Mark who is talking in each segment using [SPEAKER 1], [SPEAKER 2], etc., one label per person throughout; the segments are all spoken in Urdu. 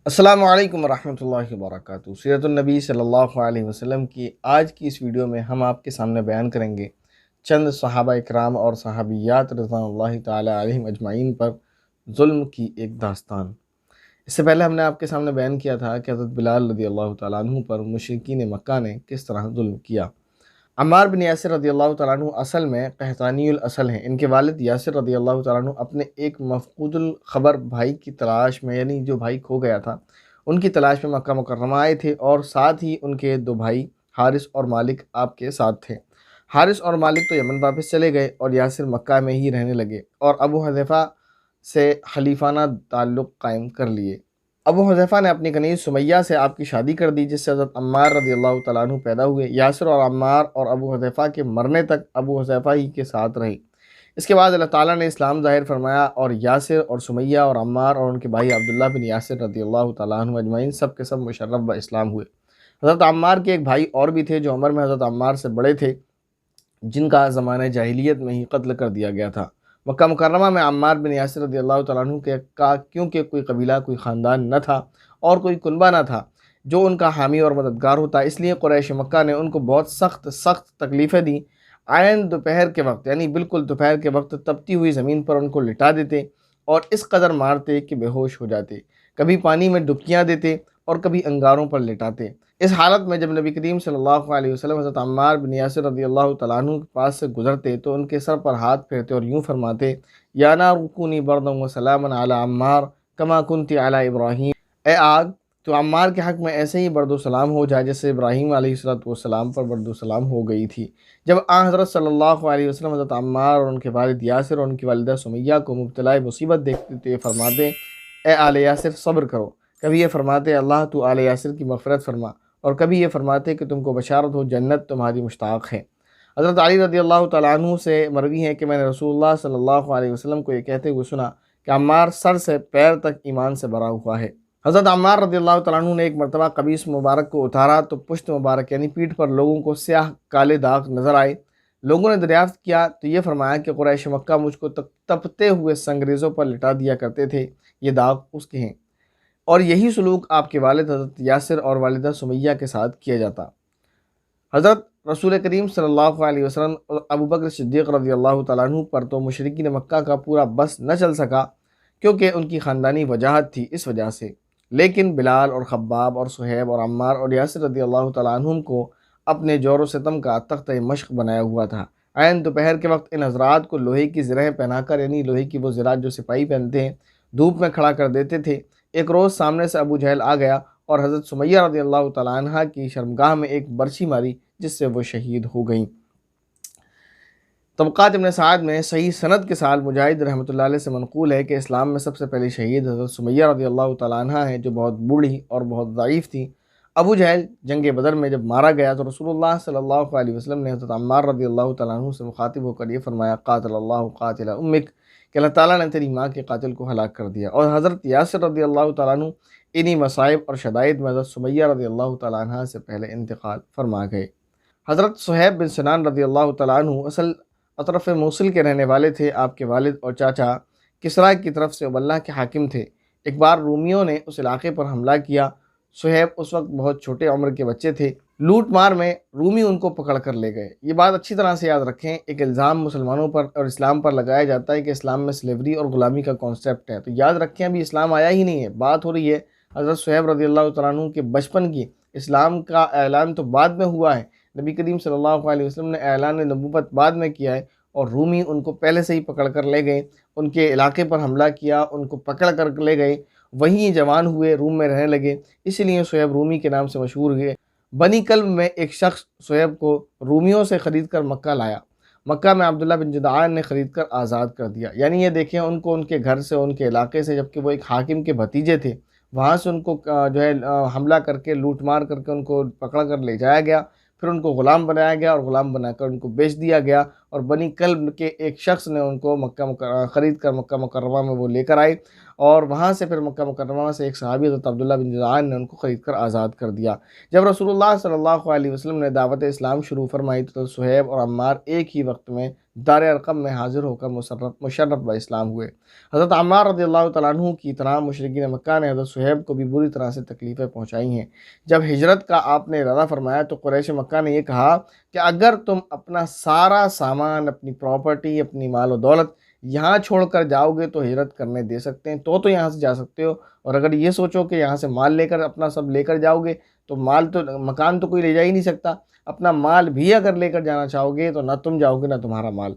[SPEAKER 1] السلام علیکم ورحمۃ اللہ وبرکاتہ۔ سیرت النبی صلی اللہ علیہ وسلم کی آج کی اس ویڈیو میں ہم آپ کے سامنے بیان کریں گے چند صحابہ اکرام اور صحابیات رضوان اللہ تعالی علیہم اجمعین پر ظلم کی ایک داستان۔ اس سے پہلے ہم نے آپ کے سامنے بیان کیا تھا کہ حضرت بلال رضی اللہ تعالیٰ عنہ پر مشرکین مکہ نے کس طرح ظلم کیا۔ عمار بن یاسر رضی اللہ تعالیٰ عنہ اصل میں قحطانی الاصل ہیں۔ ان کے والد یاسر رضی اللہ تعالیٰ عنہ اپنے ایک مفقود الخبر بھائی کی تلاش میں، یعنی جو بھائی کھو گیا تھا، ان کی تلاش میں مکہ مکرمہ آئے تھے، اور ساتھ ہی ان کے دو بھائی حارث اور مالک آپ کے ساتھ تھے۔ حارث اور مالک تو یمن واپس چلے گئے اور یاسر مکہ میں ہی رہنے لگے اور ابو حذیفہ سے خلیفانہ تعلق قائم کر لیے۔ ابو حذیفہ نے اپنی کنیز سمیہ سے آپ کی شادی کر دی، جس سے حضرت عمار رضی اللہ تعالیٰ عنہ پیدا ہوئے۔ یاسر اور عمار اور ابو حذیفہ کے مرنے تک ابو حذیفہ ہی کے ساتھ رہے۔ اس کے بعد اللہ تعالیٰ نے اسلام ظاہر فرمایا اور یاسر اور سمیہ اور عمار اور ان کے بھائی عبداللہ بن یاسر رضی اللہ تعالیٰ عنہ اجمعین سب کے سب مشرف و اسلام ہوئے۔ حضرت عمار کے ایک بھائی اور بھی تھے جو عمر میں حضرت عمار سے بڑے تھے، جن کا زمانہ جاہلیت میں ہی قتل کر دیا گیا تھا۔ مکہ مکرمہ میں عمار بن یاسر رضی اللہ تعالیٰ عنہ کا کیونکہ کوئی قبیلہ، کوئی خاندان نہ تھا اور کوئی کنبہ نہ تھا جو ان کا حامی اور مددگار ہوتا، اس لیے قریش مکہ نے ان کو بہت سخت تکلیفیں دیں۔ عین دوپہر کے وقت، یعنی بالکل دوپہر کے وقت تپتی ہوئی زمین پر ان کو لٹا دیتے اور اس قدر مارتے کہ بے ہوش ہو جاتے، کبھی پانی میں ڈبکیاں دیتے اور کبھی انگاروں پر لٹاتے۔ اس حالت میں جب نبی کریم صلی اللہ علیہ وسلم حضرت عمار بن یاسر رضی اللہ تعالیٰ عنہ کے پاس سے گزرتے تو ان کے سر پر ہاتھ پھیرتے اور یوں فرماتے: یا نار کونی بردا و سلاما علی عمار کما کنت علی ابراہیم، اے آگ تو عمار کے حق میں ایسے ہی برد و سلام ہو جائے جیسے ابراہیم علیہ السلام پر برد و سلام ہو گئی تھی۔ جب حضرت صلی اللہ علیہ وسلم حضرت عمار اور ان کے والد یاسر اور ان کی والدہ سمیہ کو مبتلا مصیبت دیکھتے تو یہ فرماتے: اے آل یاسر صبر کرو۔ کبھی یہ فرماتے: اللہ تو آل یاسر کی مغفرت فرما، اور کبھی یہ فرماتے کہ تم کو بشارت ہو، جنت تمہاری مشتاق ہے۔ حضرت علی رضی اللہ تعالیٰ عنہ سے مروی ہے کہ میں نے رسول اللہ صلی اللہ علیہ وسلم کو یہ کہتے ہوئے سنا کہ عمار سر سے پیر تک ایمان سے بھرا ہوا ہے۔ حضرت عمار رضی اللہ تعالیٰ عنہ نے ایک مرتبہ قمیص مبارک کو اتارا تو پشت مبارک یعنی پیٹھ پر لوگوں کو سیاہ کالے داغ نظر آئے۔ لوگوں نے دریافت کیا تو یہ فرمایا کہ قریش مکہ مجھ کو تپتے ہوئے سنگریزوں پر لٹا دیا کرتے تھے، یہ داغ اس کے ہیں، اور یہی سلوک آپ کے والد حضرت یاسر اور والدہ سمیہ کے ساتھ کیا جاتا۔ حضرت رسول کریم صلی اللہ علیہ وسلم اور ابوبکر صدیق رضی اللہ تعالیٰ عنہ پر تو مشرکین مکہ کا پورا بس نہ چل سکا کیونکہ ان کی خاندانی وجاہت تھی، اس وجہ سے، لیکن بلال اور خباب اور صہیب اور عمار اور یاسر رضی اللہ تعالیٰ عنہم کو اپنے جور و ستم کا تختہ مشق بنایا ہوا تھا۔ عین دوپہر کے وقت ان حضرات کو لوہے کی زرہیں پہنا کر، یعنی لوہے کی وہ زرات جو سپاہی پہنتے ہیں، دھوپ میں کھڑا کر دیتے تھے۔ ایک روز سامنے سے ابو جہل آ گیا اور حضرت سمیہ رضی اللہ تعالیٰ عنہ کی شرمگاہ میں ایک برچھی ماری، جس سے وہ شہید ہو گئیں۔ طبقات ابن سعد میں صحیح سند کے ساتھ مجاہد رحمۃ اللہ علیہ سے منقول ہے کہ اسلام میں سب سے پہلے شہید حضرت سمیہ رضی اللہ تعالیٰ عنہ ہیں، جو بہت بوڑھی اور بہت ضعیف تھیں۔ ابو جہل جنگ بدر میں جب مارا گیا تو رسول اللہ صلی اللہ علیہ وسلم نے حضرت عمار رضی اللہ تعالیٰ عنہ سے مخاطب ہو کر یہ فرمایا: قاتل اللہ قاتل امک، کہ اللہ تعالیٰ نے تیری ماں کے قاتل کو ہلاک کر دیا۔ اور حضرت یاسر رضی اللہ تعالیٰ عنہ انہی مصائب اور شدائد میں حضرت سمیہ رضی اللہ تعالیٰ عنہ سے پہلے انتقال فرما گئے۔ حضرت صہیب بن سنان رضی اللہ تعالیٰ عنہ اصل اطراف موصل کے رہنے والے تھے۔ آپ کے والد اور چاچا کسریٰ کی طرف سے اللہ کے حاکم تھے۔ ایک بار رومیوں نے اس علاقے پر حملہ کیا۔ صہیب اس وقت بہت چھوٹے عمر کے بچے تھے۔ لوٹ مار میں رومی ان کو پکڑ کر لے گئے۔ یہ بات اچھی طرح سے یاد رکھیں، ایک الزام مسلمانوں پر اور اسلام پر لگایا جاتا ہے کہ اسلام میں سلیوری اور غلامی کا کانسیپٹ ہے، تو یاد رکھیں ابھی اسلام آیا ہی نہیں ہے۔ بات ہو رہی ہے حضرت صہیب رضی اللہ تعالیٰ عنہ کے بچپن کی۔ اسلام کا اعلان تو بعد میں ہوا ہے، نبی کریم صلی اللہ علیہ وسلم نے اعلان نبوت بعد میں کیا ہے، اور رومی ان کو پہلے سے ہی پکڑ کر لے گئے، ان کے علاقے پر حملہ کیا، ان کو پکڑ کر لے گئے، وہیں جوان ہوئے، روم میں رہنے لگے، اسی لیے صہیب رومی کے نام سے مشہور ہوئے۔ بنی کلب میں ایک شخص صہیب کو رومیوں سے خرید کر مکہ لایا۔ مکہ میں عبداللہ بن جدعان نے خرید کر آزاد کر دیا، یعنی یہ دیکھیں ان کو ان کے گھر سے، ان کے علاقے سے، جبکہ وہ ایک حاکم کے بھتیجے تھے، وہاں سے ان کو جو ہے حملہ کر کے، لوٹ مار کر کے ان کو پکڑ کر لے جایا گیا، پھر ان کو غلام بنایا گیا اور غلام بنا کر ان کو بیچ دیا گیا، اور بنی کلب کے ایک شخص نے ان کو خرید کر مکہ مکرمہ میں وہ لے کر آئے، اور وہاں سے پھر مکہ مکرمہ سے ایک صحابی حضرت عبداللہ بن جدعان نے ان کو خرید کر آزاد کر دیا۔ جب رسول اللہ صلی اللہ علیہ وسلم نے دعوت اسلام شروع فرمائی تو صہیب اور عمار ایک ہی وقت میں دار ارقم میں حاضر ہو کر مشرف اسلام ہوئے۔ حضرت عمار رضی اللہ تعالیٰ عنہ کی طرح مشرکین مکہ نے حضرت صہیب کو بھی بری طرح سے تکلیفیں پہنچائی ہیں۔ جب ہجرت کا آپ نے ارادہ فرمایا تو قریش مکہ نے یہ کہا کہ اگر تم اپنا سارا سامان، اپنی پراپرٹی، اپنی مال و دولت یہاں چھوڑ کر جاؤ گے تو ہجرت کرنے دے سکتے ہیں، تو یہاں سے جا سکتے ہو، اور اگر یہ سوچو کہ یہاں سے مال لے کر اپنا سب لے کر جاؤ گے تو مکان تو کوئی لے جا ہی نہیں سکتا، اپنا مال بھی اگر لے کر جانا چاہو گے تو نہ تم جاؤ گے نہ تمہارا مال،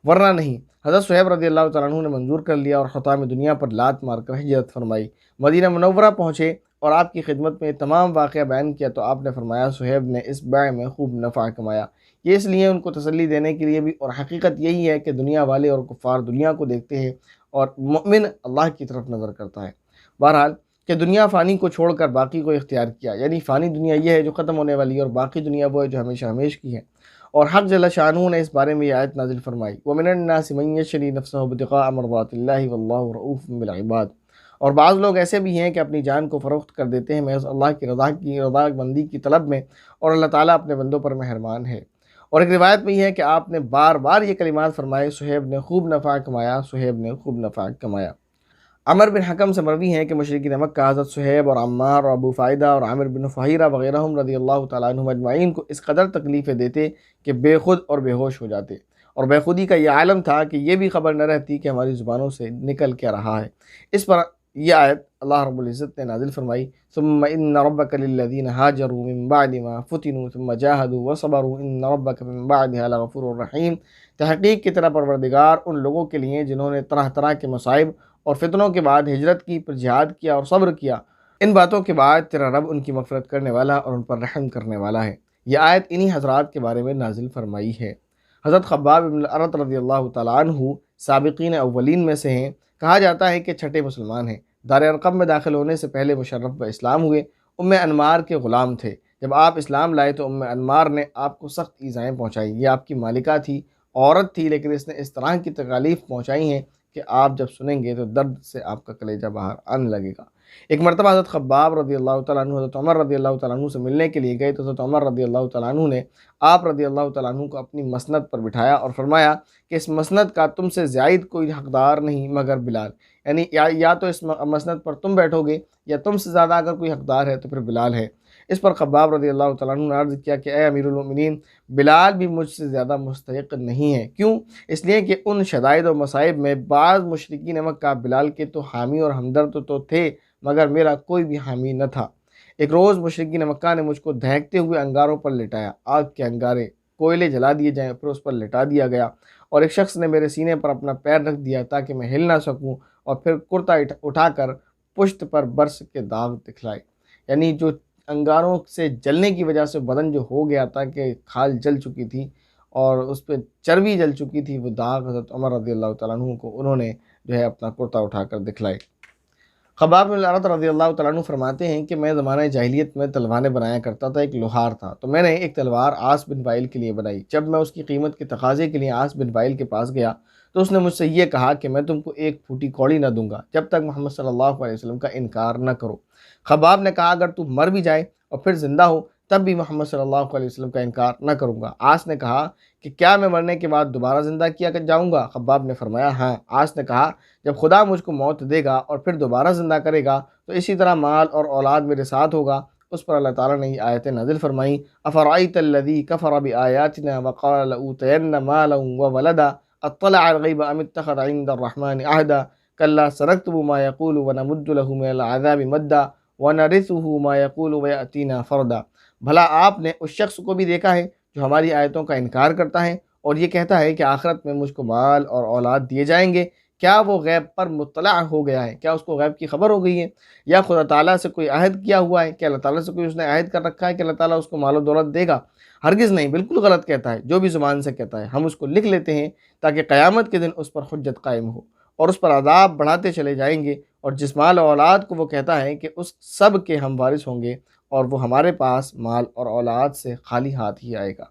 [SPEAKER 1] ورنہ نہیں۔ حضرت صہیب رضی اللہ تعالیٰ عنہ نے منظور کر لیا اور حطام دنیا پر لات مار کر ہجرت فرمائی، مدینہ منورہ پہنچے اور آپ کی خدمت میں تمام واقعہ بیان کیا تو آپ نے فرمایا صہیب نے اس بیع میں خوب نفع کمایا۔ یہ اس لیے ان کو تسلی دینے کے لیے بھی، اور حقیقت یہی ہے کہ دنیا والے اور کفار دنیا کو دیکھتے ہیں اور مومن اللہ کی طرف نظر کرتا ہے۔ بہرحال کہ دنیا فانی کو چھوڑ کر باقی کو اختیار کیا، یعنی فانی دنیا یہ ہے جو ختم ہونے والی ہے، اور باقی دنیا وہ ہے جو ہمیشہ ہمیش کی ہے۔ اور حق جل شانہ نے اس بارے میں یہ آیت نازل فرمائی، وَمِنَ النَّاسِ مَن يَشْرِي نَفْسَهُ ابْتِغَاءَ مَرْضَاتِ اللَّهِ وَاللَّهُ رَءُوفٌ بِالْعِبَادِ، اور بعض لوگ ایسے بھی ہیں کہ اپنی جان کو فروخت کر دیتے ہیں محض اللہ کی رضا مندی کی طلب میں، اور اللہ تعالیٰ اپنے بندوں پر مہربان ہے۔ اور ایک روایت میں یہ ہے کہ آپ نے بار بار یہ کلمات فرمائے، صہیب نے خوب نفع کمایا، صہیب نے خوب نفع کمایا۔ عمر بن حکم سے مروی ہے کہ مشرکین مکہ حضرت صہیب اور عمار اور ابو فائدہ اور عامر بن فہیرہ وغیرہم رضی اللہ تعالیٰ عنہم اجمعین کو اس قدر تکلیفیں دیتے کہ بے خود اور بے ہوش ہو جاتے، اور بے خودی کا یہ عالم تھا کہ یہ بھی خبر نہ رہتی کہ ہماری زبانوں سے نکل کیا رہا ہے۔ اس پر یہ آیت اللہ رب العزت نے نازل فرمائی، ثم ان ربک للذین ہاجروا من بعد ما فتنوا ثم جاہدوا وصبروا ان ربک من بعدها لغفور رحیم، تحقیق کی طرح پروردگار ان لوگوں کے لیے جنہوں نے طرح طرح کے مصائب اور فتنوں کے بعد ہجرت کی، پھر جہاد کیا اور صبر کیا، ان باتوں کے بعد تیرا رب ان کی مغفرت کرنے والا اور ان پر رحم کرنے والا ہے۔ یہ آیت انہی حضرات کے بارے میں نازل فرمائی ہے۔ حضرت خباب بن الارت رضی اللہ تعالیٰ عنہ سابقین اولین میں سے ہیں، کہا جاتا ہے کہ چھٹے مسلمان ہیں، دار ارقم میں داخل ہونے سے پہلے مشرف اسلام ہوئے، انمار کے غلام تھے۔ جب آپ اسلام لائے تو انمار نے آپ کو سخت ایذائیں پہنچائی، یہ آپ کی مالکہ تھی، عورت تھی، لیکن اس نے اس طرح کی تکالیف پہنچائی ہیں کہ آپ جب سنیں گے تو درد سے آپ کا کلیجہ باہر آنے لگے گا۔ ایک مرتبہ حضرت خباب رضی اللہ تعالیٰ عنہ حضرت عمر رضی اللہ تعالیٰ عنہ سے ملنے کے لیے گئے تو حضرت عمر رضی اللہ تعالیٰ عنہ نے آپ رضی اللہ تعالیٰ عنہ کو اپنی مسند پر بٹھایا اور فرمایا کہ اس مسند کا تم سے زائد کوئی حقدار نہیں مگر بلال، یعنی یا تو اس مسند پر تم بیٹھو گے یا تم سے زیادہ اگر کوئی حقدار ہے تو پھر بلال ہے۔ اس پر خباب رضی اللہ تعالیٰ عنہ نے عرض کیا کہ اے امیر المؤمنین، بلال بھی مجھ سے زیادہ مستحق نہیں ہے۔ کیوں؟ اس لیے کہ ان شدائد و مصائب میں بعض مشرکین مکہ بلال کے تو حامی اور ہمدرد تو تھے مگر میرا کوئی بھی حامی نہ تھا۔ ایک روز مشرکین مکہ نے مجھ کو دہکتے ہوئے انگاروں پر لٹایا، آگ کے انگارے، کوئلے جلا دیے جائیں، پھر اس پر لٹا دیا گیا، اور ایک شخص نے میرے سینے پر اپنا پیر رکھ دیا تاکہ میں ہل نہ سکوں، اور پھر کرتا اٹھا کر پشت پر برس کے داغ دکھلائے، یعنی جو انگاروں سے جلنے کی وجہ سے بدن جو ہو گیا تھا کہ کھال جل چکی تھی اور اس پہ چربی جل چکی تھی، وہ داغ حضرت عمر رضی اللہ تعالیٰ عنہ کو انہوں نے جو ہے اپنا کرتا اٹھا کر دکھلائے۔ خباب بن الارت رضی اللہ تعالیٰ عنہ فرماتے ہیں کہ میں زمانہ جاہلیت میں تلوانے بنایا کرتا تھا، ایک لوہار تھا، تو میں نے ایک تلوار عاص بن وائل کے لیے بنائی۔ جب میں اس کی قیمت کے تقاضے کے لیے عاص بن وائل کے پاس گیا تو اس نے مجھ سے یہ کہا کہ میں تم کو ایک پھوٹی کوڑی نہ دوں گا جب تک محمد صلی اللہ علیہ وسلم کا انکار نہ کرو۔ خباب نے کہا اگر تو مر بھی جائے اور پھر زندہ ہو تب بھی محمد صلی اللہ علیہ وسلم کا انکار نہ کروں گا۔ عاص نے کہا کہ کیا میں مرنے کے بعد دوبارہ زندہ کیا جاؤں گا؟ خباب نے فرمایا ہاں۔ عاص نے کہا جب خدا مجھ کو موت دے گا اور پھر دوبارہ زندہ کرے گا تو اسی طرح مال اور اولاد میرے ساتھ ہوگا۔ اس پر اللہ تعالیٰ نے یہ آیتیں نازل فرمائیں، افرأیت الذی کفر بآیاتنا وقال لأوتین مالا وولدا اطلع الغیب ام اتخذ عند الرحمن عہدا کلا سنکتب ما یقول ونمد له من العذاب مدا ونرثه ما یقول ویأتینا فردا۔ بھلا آپ نے اس شخص کو بھی دیکھا ہے جو ہماری آیتوں کا انکار کرتا ہے اور یہ کہتا ہے کہ آخرت میں مجھ کو مال اور اولاد دیے جائیں گے؟ کیا وہ غیب پر مطلع ہو گیا ہے؟ کیا اس کو غیب کی خبر ہو گئی ہے؟ یا خدا تعالیٰ سے کوئی عہد کیا ہوا ہے؟ کہ اللہ تعالیٰ سے کوئی اس نے عہد کر رکھا ہے کہ اللہ تعالیٰ اس کو مال و دولت دے گا؟ ہرگز نہیں، بالکل غلط کہتا ہے، جو بھی زبان سے کہتا ہے ہم اس کو لکھ لیتے ہیں تاکہ قیامت کے دن اس پر حجت قائم ہو، اور اس پر عذاب بڑھاتے چلے جائیں گے، اور جس مال و اولاد کو وہ کہتا ہے کہ اس سب کے ہم وارث ہوں گے، اور وہ ہمارے پاس مال اور اولاد سے خالی ہاتھ ہی آئے گا۔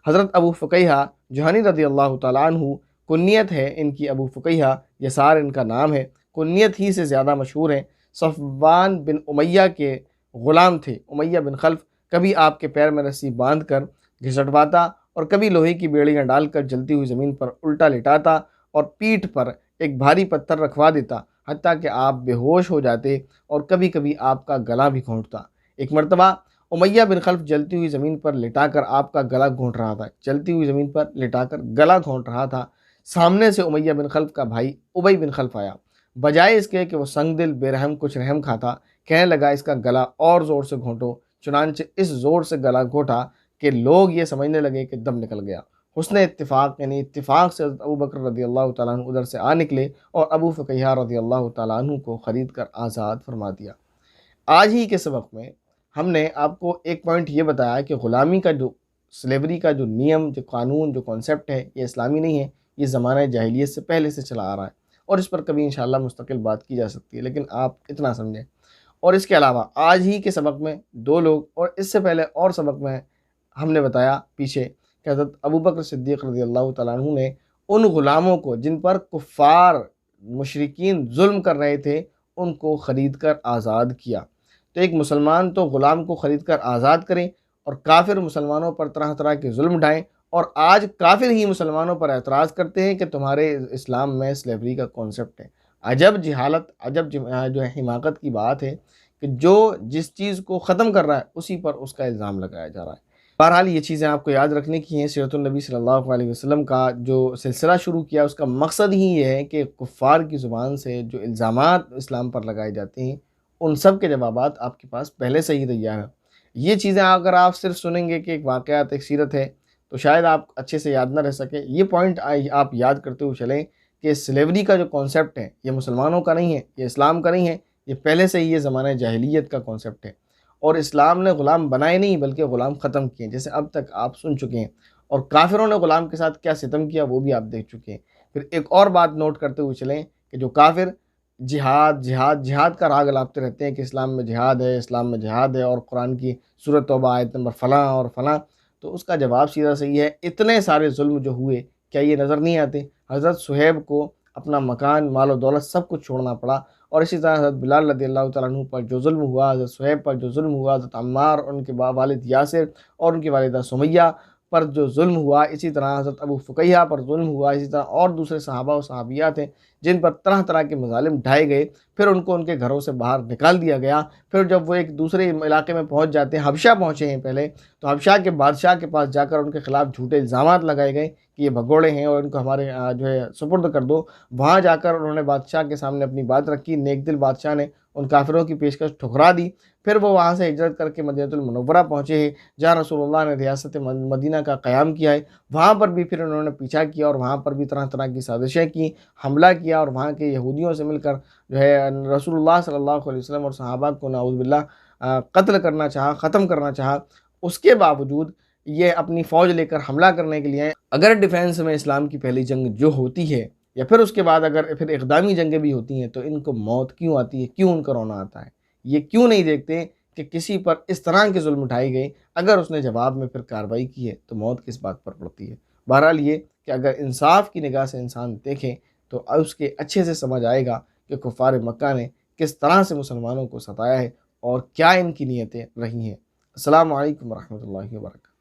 [SPEAKER 1] حضرت ابو فقیہ جوہنی رضی اللہ تعالیٰ عنہ کنیت ہے ان کی ابو فقیہ، یسار ان کا نام ہے، کنیت ہی سے زیادہ مشہور ہیں۔ صفوان بن امیہ کے غلام تھے امیہ بن خلف، کبھی آپ کے پیر میں رسی باندھ کر گھسٹواتا اور کبھی لوہے کی بیڑیاں ڈال کر جلتی ہوئی زمین پر الٹا لٹاتا اور پیٹھ پر ایک بھاری پتھر رکھوا دیتا حتیٰ کہ آپ بے ہوش ہو جاتے اور کبھی کبھی آپ کا گلا بھی گھونٹتا۔ ایک مرتبہ امیہ بن خلف جلتی ہوئی زمین پر لٹا کر آپ کا گلا گھونٹ رہا تھا، جلتی ہوئی زمین پر لٹا کر گلا گھونٹ رہا تھا۔ سامنے سے امیہ بن خلف کا بھائی ابی بن خلف آیا، بجائے اس کے کہ وہ سنگ دل بے رحم کچھ رحم کھاتا، کہنے لگا اس کا گلا اور زور سے گھونٹو۔ چنانچہ اس زور سے گلا گھونٹا کہ لوگ یہ سمجھنے لگے کہ دم نکل گیا۔ حسن اتفاق یعنی اتفاق سے حضرت ابو بکر رضی اللہ تعالیٰ عنہ ادھر سے آ نکلے اور ابو فقیہ رضی اللہ تعالیٰ عنہ کو خرید کر آزاد فرما دیا۔ آج ہی کے سبق میں ہم نے آپ کو ایک پوائنٹ یہ بتایا کہ غلامی کا جو سلیوری کا جو نیم، جو قانون، جو کانسیپٹ ہے، یہ اسلامی نہیں ہے، یہ زمانہ جاہلیت سے پہلے سے چلا آ رہا ہے اور اس پر کبھی انشاءاللہ مستقل بات کی جا سکتی ہے، لیکن آپ اتنا سمجھیں۔ اور اس کے علاوہ آج ہی کے سبق میں دو لوگ، اور اس سے پہلے اور سبق میں ہم نے بتایا پیچھے کہ حضرت ابو بکر صدیق رضی اللہ تعالیٰ عنہ نے ان غلاموں کو جن پر کفار مشرکین ظلم کر رہے تھے ان کو خرید کر آزاد کیا۔ تو ایک مسلمان تو غلام کو خرید کر آزاد کریں اور کافر مسلمانوں پر طرح طرح کے ظلم ڈھائیں، اور آج کافر ہی مسلمانوں پر اعتراض کرتے ہیں کہ تمہارے اسلام میں سلیوری کا کانسیپٹ ہے۔ عجب جہالت، عجب جو ہے حماقت کی بات ہے کہ جو جس چیز کو ختم کر رہا ہے اسی پر اس کا الزام لگایا جا رہا ہے۔ بہرحال یہ چیزیں آپ کو یاد رکھنے کی ہیں۔ سیرت النبی صلی اللہ علیہ وسلم کا جو سلسلہ شروع کیا اس کا مقصد ہی یہ ہے کہ کفار کی زبان سے جو الزامات اسلام پر لگائے جاتے ہیں ان سب کے جوابات آپ کے پاس پہلے سے ہی تیار ہیں۔ یہ چیزیں اگر آپ صرف سنیں گے کہ ایک واقعات، ایک سیرت ہے، تو شاید آپ اچھے سے یاد نہ رہ سکے۔ یہ پوائنٹ آپ یاد کرتے ہوئے چلیں کہ سلیوری کا جو کانسیپٹ ہے یہ مسلمانوں کا نہیں ہے، یہ اسلام کا نہیں ہے، یہ پہلے سے ہی یہ زمانہ جاہلیت کا کانسیپٹ ہے، اور اسلام نے غلام بنائے نہیں بلکہ غلام ختم کیے، جیسے اب تک آپ سن چکے ہیں، اور کافروں نے غلام کے ساتھ کیا ستم کیا وہ بھی آپ دیکھ چکے ہیں۔ پھر ایک اور بات نوٹ کرتے ہوئے چلیں کہ جو کافر جہاد جہاد جہاد کا راگ الاپتے رہتے ہیں کہ اسلام میں جہاد ہے، اسلام میں جہاد ہے، اور قرآن کی سورۃ توبہ آیت نمبر فلاں اور فلاں، تو اس کا جواب سیدھا صحیح ہے۔ اتنے سارے ظلم جو ہوئے کیا یہ نظر نہیں آتے؟ حضرت صہیب کو اپنا مکان، مال و دولت سب کچھ چھوڑنا پڑا، اور اسی طرح حضرت بلال رضی اللہ تعالیٰ عنہ پر جو ظلم ہوا، حضرت صہیب پر جو ظلم ہوا، حضرت عمار اور ان کے والد یاسر اور ان کی والدہ سمیہ پر جو ظلم ہوا، اسی طرح حضرت ابو فقیہ پر ظلم ہوا، اسی طرح اور دوسرے صحابہ و صحابیات ہیں جن پر طرح طرح کے مظالم ڈھائے گئے، پھر ان کو ان کے گھروں سے باہر نکال دیا گیا۔ پھر جب وہ ایک دوسرے علاقے میں پہنچ جاتے ہیں، حبشہ پہنچے ہیں پہلے، تو حبشہ کے بادشاہ کے پاس جا کر ان کے خلاف جھوٹے الزامات لگائے گئے کہ یہ بھگوڑے ہیں اور ان کو ہمارے جو ہے سپرد کر دو۔ وہاں جا کر انہوں نے بادشاہ کے سامنے اپنی بات رکھی، نیک دل بادشاہ نے ان کافروں کی پیشکش ٹھکرا دی۔ پھر وہ وہاں سے ہجرت کر کے مدینہ المنورہ پہنچے ہیں جہاں رسول اللہ نے ریاست مدینہ کا قیام کیا ہے۔ وہاں پر بھی پھر انہوں نے پیچھا کیا اور وہاں پر بھی طرح طرح کی سازشیں کی، حملہ کیا، اور وہاں کے یہودیوں سے مل کر جو ہے رسول اللہ صلی اللہ علیہ وسلم اور صحابہ کو نعوذ باللہ قتل کرنا چاہا، ختم کرنا چاہا۔ اس کے باوجود یہ اپنی فوج لے کر حملہ کرنے کے لیے آئے۔ اگر ڈیفینس میں اسلام کی پہلی جنگ جو ہوتی ہے، یا پھر اس کے بعد اگر پھر اقدامی جنگیں بھی ہوتی ہیں، تو ان کو موت کیوں آتی ہے؟ کیوں ان کا رونا آتا ہے؟ یہ کیوں نہیں دیکھتے کہ کسی پر اس طرح کے ظلم اٹھائے گئے، اگر اس نے جواب میں پھر کارروائی کی ہے تو موت کس بات پر پڑتی ہے؟ بہرحال یہ کہ اگر انصاف کی نگاہ سے انسان دیکھے تو اس کے اچھے سے سمجھ آئے گا کہ کفار مکہ نے کس طرح سے مسلمانوں کو ستایا ہے اور کیا ان کی نیتیں رہی ہیں۔ السلام علیکم ورحمۃ اللہ وبرکاتہ۔